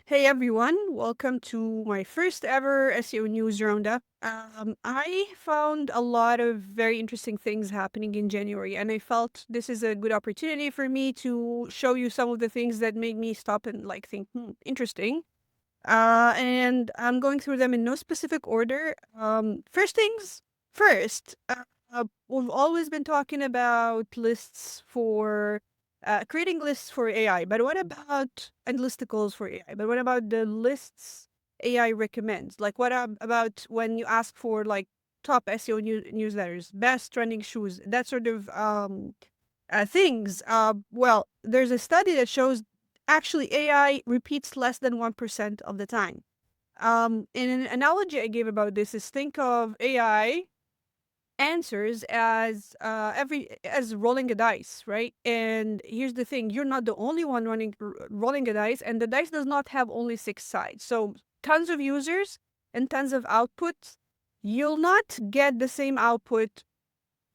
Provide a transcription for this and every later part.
Hey everyone, welcome to my first ever SEO News Roundup. I found a lot of very interesting things happening in January, and I felt this is a good opportunity for me to show you some of the things that made me stop and think, interesting. And I'm going through them in no specific order. First things first, we've always been talking about lists for creating lists for AI, but what about and listicles for AI? But what about the lists AI recommends? Like, about when you ask for top SEO newsletters, best trending shoes, that sort of things. Well, there's a study that shows actually AI repeats less than 1% of the time. And an analogy I gave about this is think of AI answers as rolling a dice, right? And here's the thing: you're not the only one rolling a dice, and the dice does not have only six sides. So tons of users and tons of outputs. You'll not get the same output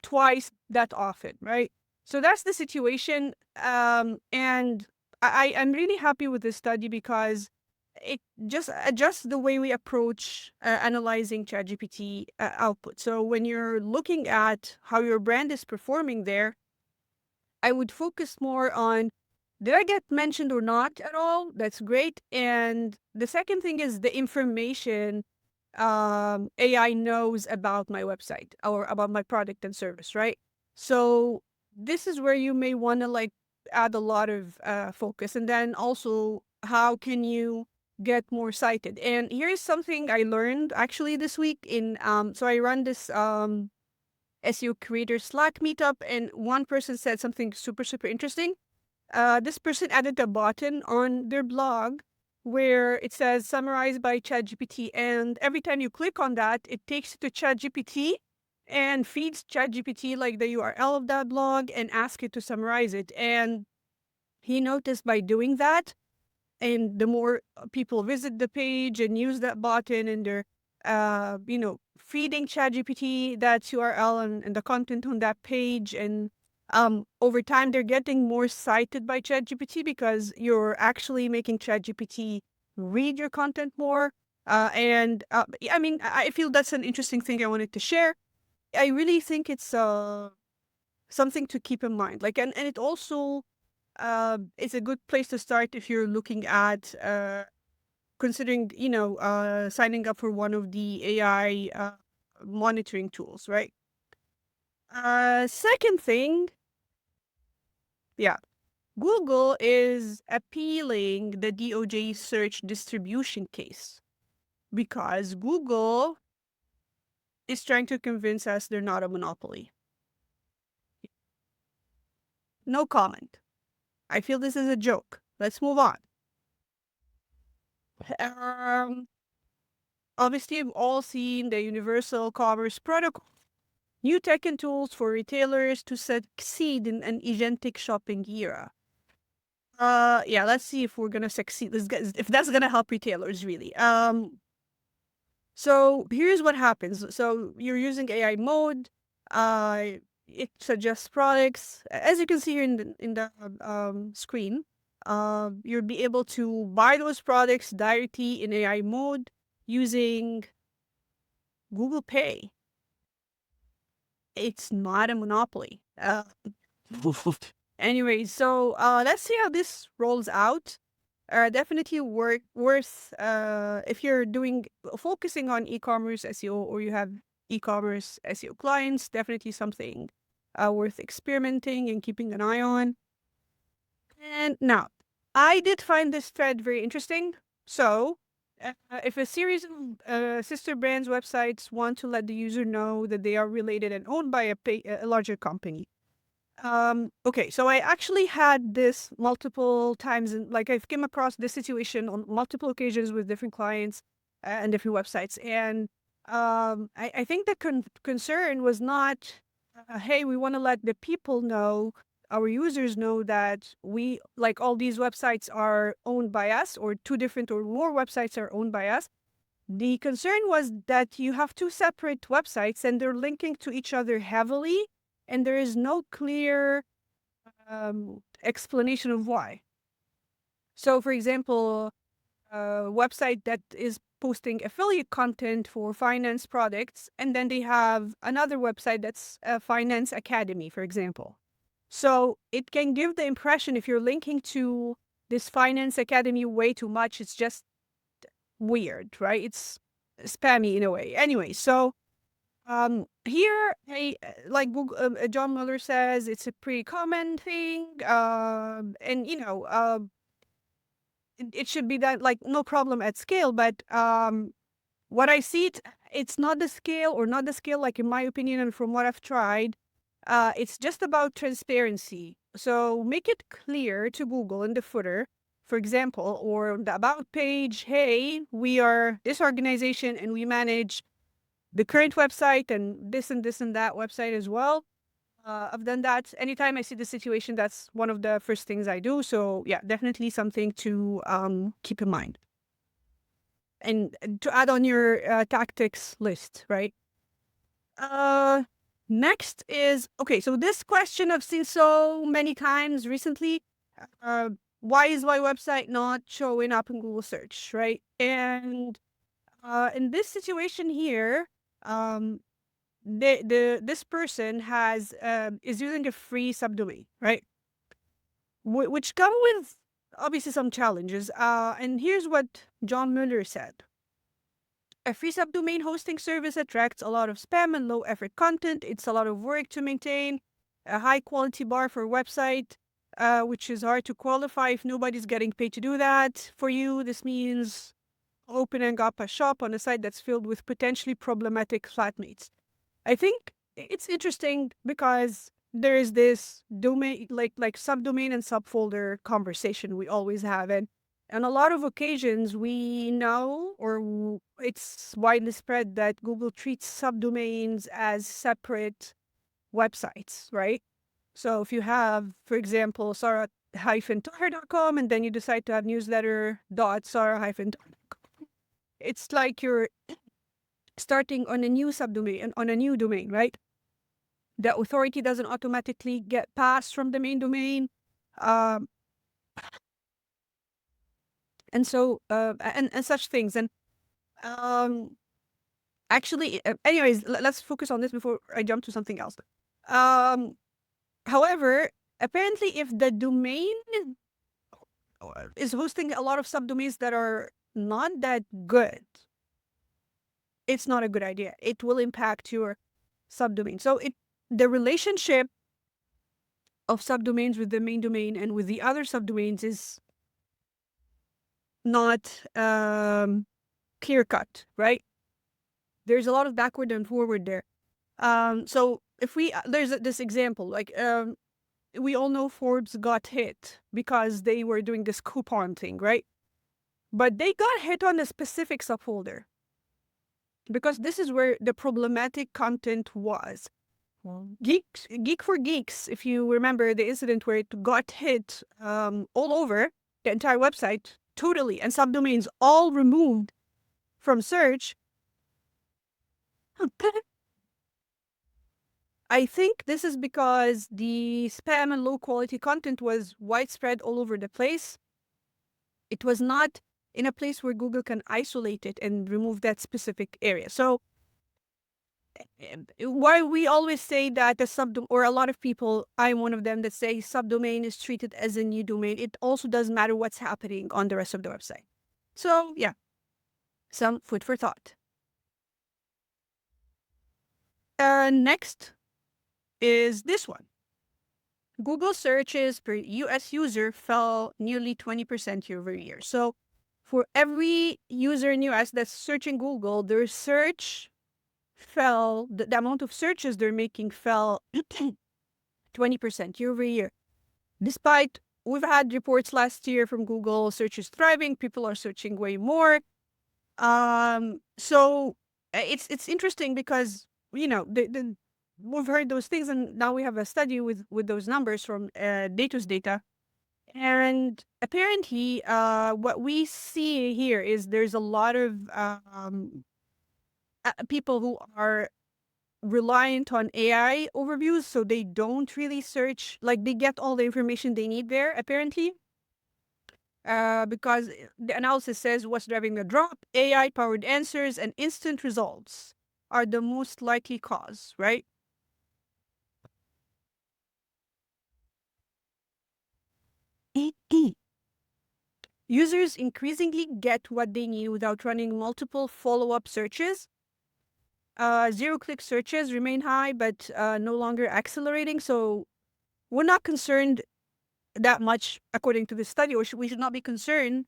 twice that often, right? So that's the situation. And I'm really happy with this study because it just adjusts the way we approach analyzing ChatGPT output. So when you're looking at how your brand is performing there, I would focus more on, did I get mentioned or not at all? That's great. And the second thing is the information AI knows about my website or about my product and service, right? So this is where you may want to add a lot of focus. And then also, how can you get more cited? And here's something I learned actually this week so I run this SEO creator Slack meetup, and one person said something super, super interesting. This person added a button on their blog where it says summarized by ChatGPT. And every time you click on that, it takes you to ChatGPT and feeds ChatGPT like the URL of that blog and asks it to summarize it. And he noticed by doing that, and the more people visit the page and use that button and they're, feeding ChatGPT that URL and the content on that page, and over time they're getting more cited by ChatGPT because you're actually making ChatGPT read your content more. I mean, I feel that's an interesting thing I wanted to share. I really think it's something to keep in mind. And it also it's a good place to start if you're looking at considering, signing up for one of the AI monitoring tools, right? Second thing, yeah, Google is appealing the DOJ search distribution case because Google is trying to convince us they're not a monopoly. No comment. I feel this is a joke. Let's move on. Um, Obviously, we've all seen the Universal Commerce Protocol, new tech and tools for retailers to succeed in an agentic shopping era. Yeah, let's see if we're gonna succeed. If that's gonna help retailers really. So here's what happens. So you're using AI mode. Uh, it suggests products. As you can see here in the screen. You'll be able to buy those products directly in AI mode using Google Pay. It's not a monopoly. Anyway, so let's see how this rolls out. Definitely worth if you're doing focusing on e-commerce SEO or you have e-commerce SEO clients. Definitely something worth experimenting and keeping an eye on. And now, I did find this thread very interesting. So, if a series of sister brands websites want to let the user know that they are related and owned by a larger company. Okay, so I actually had this multiple times, and I've came across this situation on multiple occasions with different clients and different websites. And I think the concern was not, hey, we want to let the people know, our users know that we, like all these websites are owned by us, or two different or more websites are owned by us. The concern was that you have two separate websites and they're linking to each other heavily, and there is no clear explanation of why. So, for example, website that is posting affiliate content for finance products, and then they have another website that's a finance academy, for example. So it can give the impression if you're linking to this finance academy way too much, it's just weird, right? It's spammy in a way. Anyway, so here, like Google, John Mueller says, it's a pretty common thing, and it should be that like no problem at scale. But what I see it's not the scale or not the scale, like in my opinion, and from what I've tried, it's just about transparency. So make it clear to Google in the footer, for example, or the about page. Hey, we are this organization and we manage the current website and this and that website as well. I've done that. Anytime I see the situation, that's one of the first things I do. So yeah, definitely something to keep in mind and to add on your tactics list, right? Uh, Next is okay. So this question I've seen so many times recently. Uh, why is my website not showing up in Google search, right? And in this situation here, um, this person has is using a free subdomain, right? Which come with obviously some challenges. And here's what John Mueller said: a free subdomain hosting service attracts a lot of spam and low effort content. It's a lot of work to maintain a high quality bar for a website, which is hard to qualify if nobody's getting paid to do that for you. This means opening up a shop on a site that's filled with potentially problematic flatmates. I think it's interesting because there is this domain, like subdomain and subfolder conversation we always have, and on a lot of occasions we know it's widely spread that Google treats subdomains as separate websites, right? So if you have, for example, sarah-tahir.com and then you decide to have newsletter.sarah-tahir.com, it's like you're starting on a new subdomain and on a new domain, right? The authority doesn't automatically get passed from the main domain. Um, and so, and such things. And um, actually, anyways, let's focus on this before I jump to something else. Um, However, apparently, if the domain is hosting a lot of subdomains that are not that good, it's not a good idea. It will impact your subdomain. So the relationship of subdomains with the main domain and with the other subdomains is not clear cut, right? There's a lot of backward and forward there. So if there's this example, like we all know Forbes got hit because they were doing this coupon thing, right? But they got hit on a specific subfolder because this is where the problematic content was. Geek for Geeks, if you remember the incident where it got hit all over the entire website, totally, and subdomains all removed from search. I think this is because the spam and low quality content was widespread all over the place. It was not in a place where Google can isolate it and remove that specific area. So why we always say that a subdomain, or a lot of people, I'm one of them, that say subdomain is treated as a new domain. It also doesn't matter what's happening on the rest of the website. So yeah, some food for thought. Next is this one. Google searches per US user fell nearly 20% year over year. So for every user in US that's searching Google, their search fell, the amount of searches they're making fell 20% year over year. Despite we've had reports last year from Google, search is thriving, people are searching way more. So it's interesting because we've heard those things, and now we have a study with those numbers from Data's data. And apparently, what we see here is there's a lot of people who are reliant on AI overviews, so they don't really search, like they get all the information they need there, apparently. because the analysis says what's driving the drop. AI powered answers and instant results are the most likely cause, right? Users increasingly get what they need without running multiple follow up searches. Zero click searches remain high, but no longer accelerating. So we're not concerned that much, according to this study, or we should not be concerned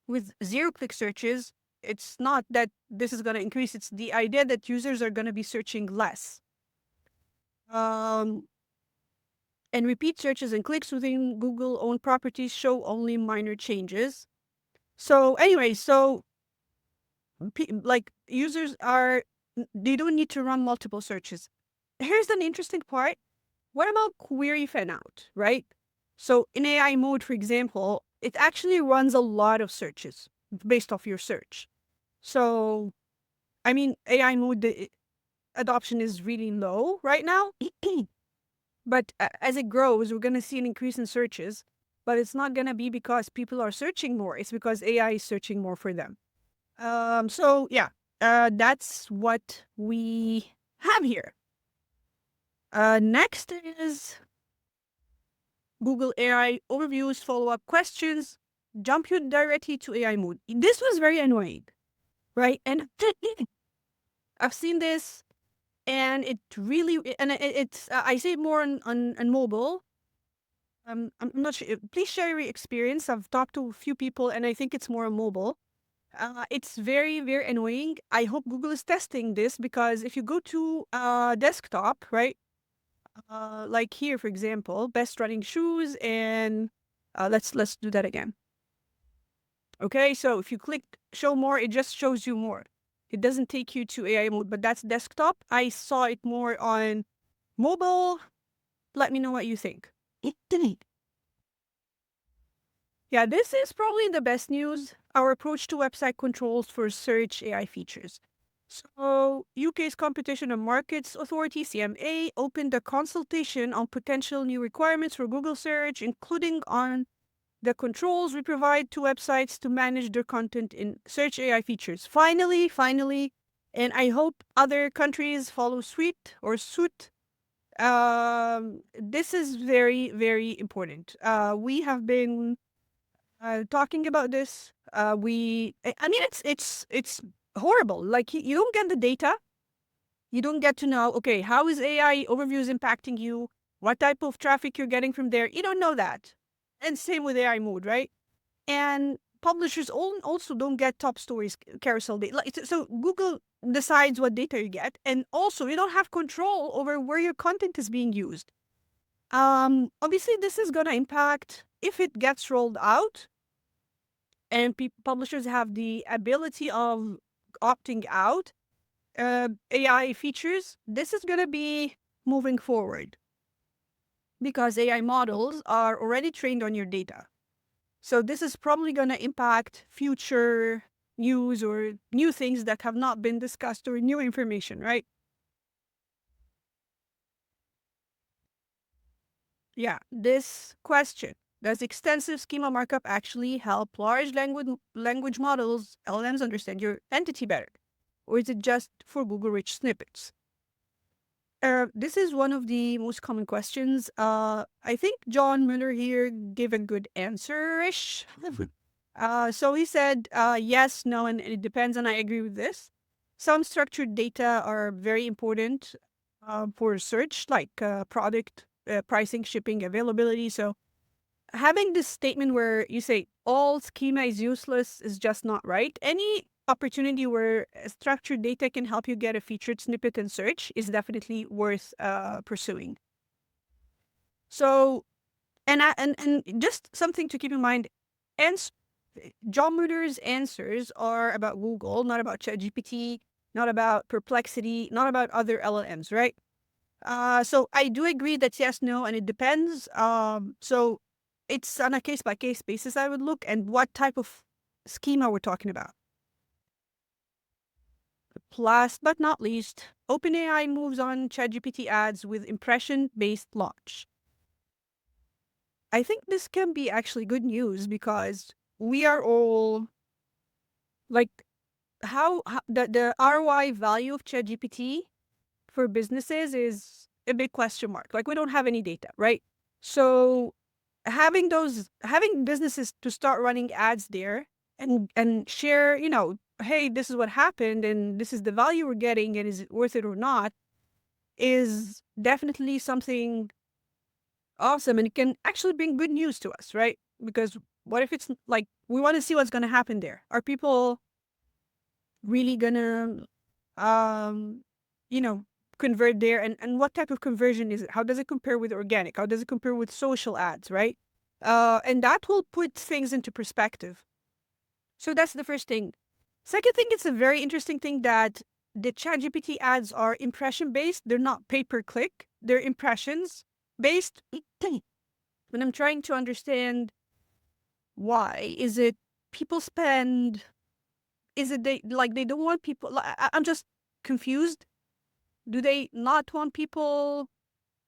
with zero click searches. It's not that this is going to increase, it's the idea that users are going to be searching less. Um, and repeat searches and clicks within Google owned properties show only minor changes. So, anyway, like users are, they don't need to run multiple searches. Here's an interesting part. What about query fan out, right? So in AI mode, for example, it actually runs a lot of searches based off your search. So, I mean, AI mode, the adoption is really low right now. But as it grows, we're going to see an increase in searches. But it's not going to be because people are searching more. It's because AI is searching more for them. So yeah, that's what we have here. Next is Google AI overviews, follow-up questions, jump you directly to AI mode. This was very annoying, right? And I've seen this, and it really, and it's I say it more on mobile. I'm not sure. Please share your experience. I've talked to a few people, and I think it's more on mobile. It's very, very annoying. I hope Google is testing this because if you go to desktop, right? Like here, for example, best running shoes, and let's do that again. Okay, so if you click show more, it just shows you more. It doesn't take you to AI mode, but that's desktop. I saw it more on mobile. Let me know what you think. Yeah, this is probably the best news. Our approach to website controls for search AI features. So, UK's Competition and Markets Authority, CMA, opened a consultation on potential new requirements for Google search, including on the controls we provide to websites to manage their content in search AI features. Finally, and I hope other countries follow suit. This is very, very important. We have been talking about this. I mean, it's horrible. Like you don't get the data. You don't get to know, okay, how is AI overviews impacting you? What type of traffic you're getting from there? You don't know that. And same with AI mode, right? And publishers also don't get top stories carousel data. Like, so Google decides what data you get, and also you don't have control over where your content is being used. Obviously, this is gonna impact if it gets rolled out, and publishers have the ability of opting out AI features. This is gonna be moving forward because AI models are already trained on your data. So this is probably going to impact future news or new things that have not been discussed or new information, right? Yeah, this question. Does extensive schema markup actually help large language models, LLMs, understand your entity better? Or is it just for Google rich snippets? This is one of the most common questions. I think John Mueller here gave a good answer-ish. So he said yes, no, and it depends, and I agree with this. Some structured data are very important for search, like product pricing, shipping, availability. So having this statement where you say all schema is useless is just not right. Any opportunity where structured data can help you get a featured snippet in search is definitely worth pursuing. So, and just something to keep in mind, and John Mueller's answers are about Google, not about ChatGPT, not about Perplexity, not about other LLMs, right? So I do agree that yes, no, and it depends. So it's on a case by case basis. I would look and what type of schema we're talking about. Last but not least, OpenAI moves on ChatGPT ads with impression based launch. I think this can be actually good news because we are all like how the ROI value of ChatGPT for businesses is a big question mark. Like we don't have any data, right? So having businesses to start running ads there and share, hey, this is what happened and this is the value we're getting and is it worth it or not is definitely something awesome and it can actually bring good news to us, right? Because what if it's like we want to see what's going to happen there? Are people really gonna um you know convert there and what type of conversion is it? How does it compare with organic? How does it compare with social ads, right? And that will put things into perspective. So that's the first thing. Second thing, it's a very interesting thing that the ChatGPT ads are impression based. They're not pay per click. They're impressions based. When I'm trying to understand why, is it people spend? Is it they don't want people? I'm just confused. Do they not want people?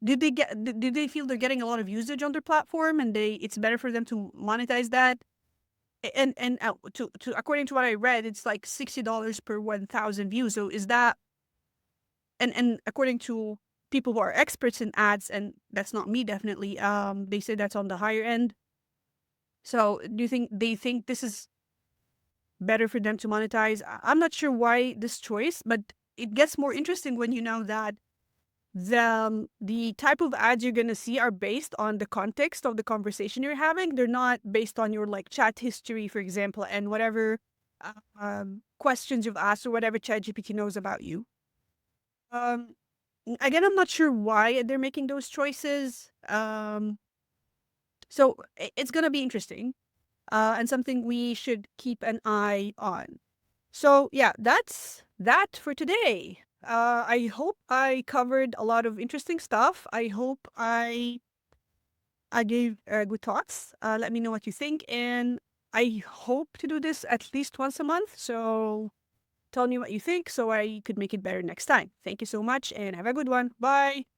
Did they feel they're getting a lot of usage on their platform and it's better for them to monetize that? And to according to what I read, it's like $60 per 1,000 views. So is that and according to people who are experts in ads, and that's not me definitely, they say that's on the higher end. So do you think they think this is better for them to monetize? I'm not sure why this choice, but it gets more interesting when you know that the type of ads you're gonna see are based on the context of the conversation you're having. They're not based on your like chat history, for example, and whatever questions you've asked or whatever ChatGPT knows about you. Um, Again, I'm not sure why they're making those choices. So it's gonna be interesting, and something we should keep an eye on. So yeah, that's that for today. I hope I covered a lot of interesting stuff. I hope I gave good thoughts. Let me know what you think, and I hope to do this at least once a month. So tell me what you think, so I could make it better next time. Thank you so much, and have a good one. Bye.